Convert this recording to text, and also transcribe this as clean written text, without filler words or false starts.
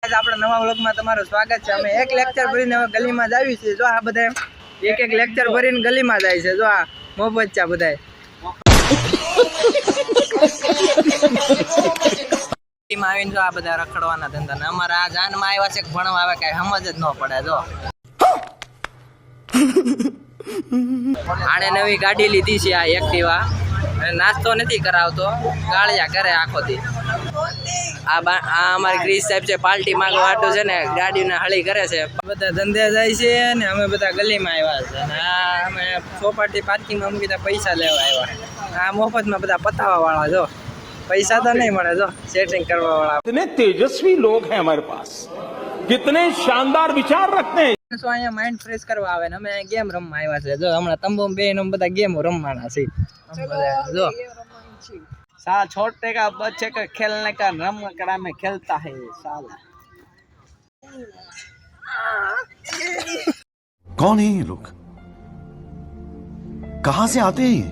આપણા નવા વ્લોગમાં તમારું સ્વાગત છે। અમે એક લેક્ચર ભરીને હવે ગલીમાં જ આવી છે। જો આ બધા એક લેક્ચર ભરીને ગલીમાં જાય છે। જો આ મોહબ્બત છે બધા આવીને જો આ બધા રખડવાના ધંધા ને અમારા આ જાનમાં આવ્યા છે ભણવા આવે કઈ સમજ જ ન પડે। જો આને નવી ગાડી લીધી છે આ એક્ટિવા, નાસ્તો નથી કરાવતો, ગાળિયા કરે આખો દી। આ અમારી ક્રિશ સાહેબ છે, પાર્ટી માંગવા વાટું છે ને ગાડીને હળી કરે છે। બધા ધંધે જાય છે ને અમે બધા ગલીમાં આવ્યા છે ને આ અમે ચોપાટી પાર્કિંગમાં મૂકી પૈસા લેવા આવ્યા। આ મફતમાં બધા પતાવા વાળા જો पैसा तो नहीं મળે। જો સેટિંग કરવા વાળા कितने तेजस्वी लोग हैं हमारे पास, कितने शानदार विचार रखते हैं। સો અહીંયા માઇન્ડ ફ્રેશ કરવા આવે ને અમે ગેમ રમવા આવ્યા છે। જો હમણાં તંબુ બેન બધા ગેમો રમવાના છે। જો साला छोटे का बच्चे का खेलने का रमकड़ा में खेलता है साला। कौन है ये लोग, कहां से आते हैं?